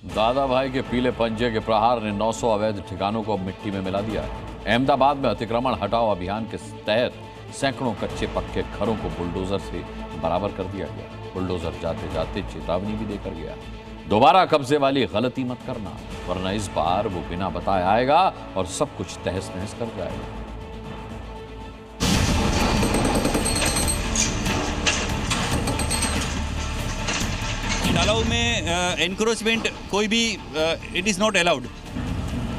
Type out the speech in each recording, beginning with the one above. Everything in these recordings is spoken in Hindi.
दादा भाई के पीले पंजे के प्रहार ने 900 अवैध ठिकानों को मिट्टी में मिला दिया है। अहमदाबाद में अतिक्रमण हटाओ अभियान के तहत सैकड़ों कच्चे पक्के घरों को बुलडोजर से बराबर कर दिया गया। बुलडोजर जाते जाते चेतावनी भी देकर गया, दोबारा कब्जे वाली गलती मत करना, वरना इस बार वो बिना बताए आएगा और सब कुछ तहस नहस कर जाएगा। तालाब में एनक्रोचमेंट कोई भी इट इज नॉट अलाउड।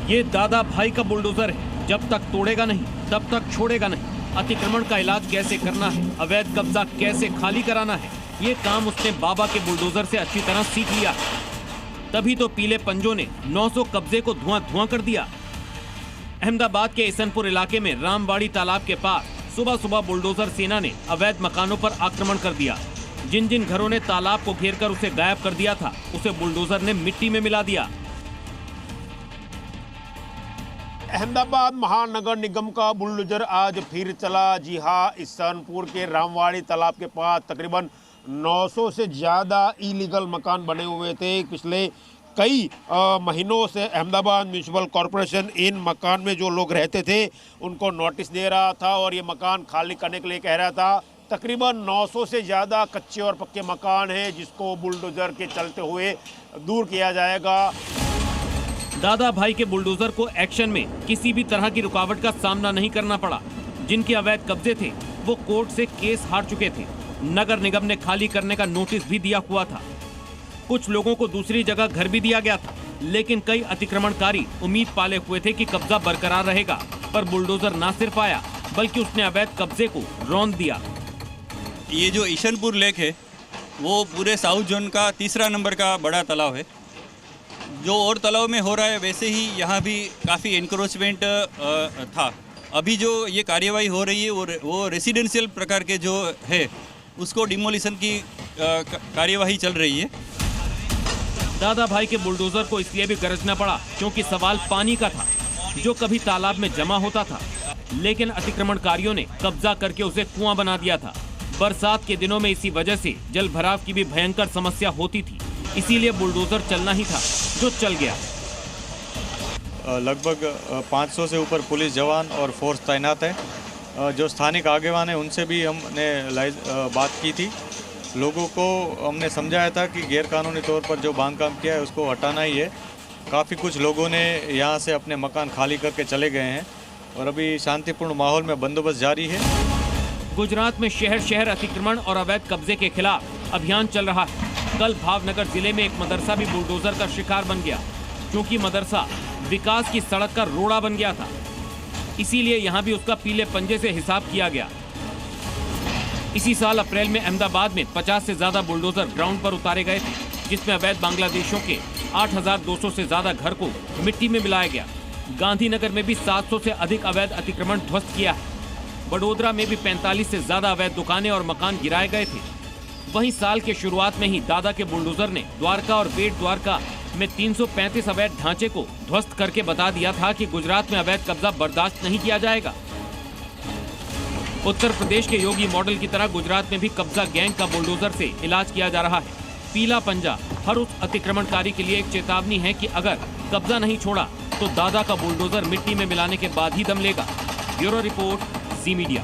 ये दादा भाई का बुलडोजर है, जब तक तोड़ेगा नहीं तब तक छोड़ेगा नहीं। अतिक्रमण का इलाज कैसे करना है, अवैध कब्जा कैसे खाली कराना है, ये काम उसने बाबा के बुलडोजर से अच्छी तरह सीख लिया है। तभी तो पीले पंजों ने 900 कब्जे को धुआं धुआं कर दिया। अहमदाबाद के इसनपुर इलाके में रामवाड़ी तालाब के पास सुबह सुबह बुलडोजर सेना ने अवैध मकानों पर आक्रमण कर दिया। जिन जिन घरों ने तालाब को घेरकर उसे गायब कर दिया था, उसे बुलडोजर ने मिट्टी में मिला दिया। अहमदाबाद महानगर निगम का बुलडोजर आज फिर चला। जी हां, इसनपुर के रामवाड़ी तालाब के पास तकरीबन 900 से ज़्यादा इलीगल मकान बने हुए थे। पिछले कई महीनों से अहमदाबाद म्यूनिसिपल कॉरपोरेशन इन मकान में जो लोग रहते थे उनको नोटिस दे रहा था और ये मकान खाली करने के लिए कह रहा था। तकरीबन 900 से ज़्यादा कच्चे और पक्के मकान हैं जिसको बुलडोजर के चलते हुए दूर किया जाएगा। दादा भाई के बुलडोजर को एक्शन में किसी भी तरह की रुकावट का सामना नहीं करना पड़ा। जिनके अवैध कब्जे थे वो कोर्ट से केस हार चुके थे। नगर निगम ने खाली करने का नोटिस भी दिया हुआ था। कुछ लोगों को दूसरी जगह घर भी दिया गया था, लेकिन कई अतिक्रमणकारी उम्मीद पाले हुए थे कि कब्जा बरकरार रहेगा, पर बुलडोजर ना सिर्फ आया बल्कि उसने अवैध कब्जे को रौंद दिया। ये जो ईशनपुर लेक है वो पूरे साउथ जोन का 3रा नंबर का बड़ा तालाब है। जो और तालाब में हो रहा है वैसे ही यहाँ भी काफ़ी एनक्रोचमेंट था। अभी जो ये कार्यवाही हो रही है वो रेसिडेंशियल प्रकार के जो है उसको डिमोलिशन की कार्यवाही चल रही है। दादा भाई के बुलडोजर को इसलिए भी गरजना पड़ा क्योंकि सवाल पानी का था, जो कभी तालाब में जमा होता था, लेकिन अतिक्रमणकारियों ने कब्जा करके उसे कुआं बना दिया था। बरसात के दिनों में इसी वजह से जल भराव की भी भयंकर समस्या होती थी, इसीलिए बुलडोजर चलना ही था, जो चल गया। लगभग 500 से ऊपर पुलिस जवान और फोर्स तैनात है। जो स्थानिक आगेवान है उनसे भी हमने बात की थी। लोगों को हमने समझाया था कि गैरकानूनी तौर पर जो बांधकाम किया है उसको हटाना ही है। काफ़ी कुछ लोगों ने यहाँ से अपने मकान खाली करके चले गए हैं और अभी शांतिपूर्ण माहौल में बंदोबस्त जारी है। गुजरात में शहर शहर अतिक्रमण और अवैध कब्जे के खिलाफ अभियान चल रहा है। कल भावनगर जिले में एक मदरसा भी बुलडोजर का शिकार बन गया, क्योंकि मदरसा विकास की सड़क का रोड़ा बन गया था। इसीलिए यहाँ भी उसका पीले पंजे से हिसाब किया गया। इसी साल अप्रैल में अहमदाबाद में 50 से ज्यादा बुलडोजर ग्राउंड पर उतारे गए थे, जिसमें अवैध बांग्लादेशियों के 8,200 से ज्यादा घर को मिट्टी में मिलाया गया। गांधीनगर में भी 700 से अधिक अवैध अतिक्रमण ध्वस्त किया है। बड़ोदरा में भी 45 से ज्यादा अवैध दुकानें और मकान गिराए गए थे। वहीं साल के शुरुआत में ही दादा के बुलडोजर ने द्वारका और बेट द्वारका में 335 अवैध ढांचे को ध्वस्त करके बता दिया था कि गुजरात में अवैध कब्जा बर्दाश्त नहीं किया जाएगा। उत्तर प्रदेश के योगी मॉडल की तरह गुजरात में भी कब्जा गैंग का बुलडोजर से इलाज किया जा रहा है। पीला पंजा हर उस अतिक्रमणकारी के लिए एक चेतावनी है कि अगर कब्जा नहीं छोड़ा तो दादा का बुलडोजर मिट्टी में मिलाने के बाद ही दम लेगा। ब्यूरो रिपोर्ट, जी मीडिया।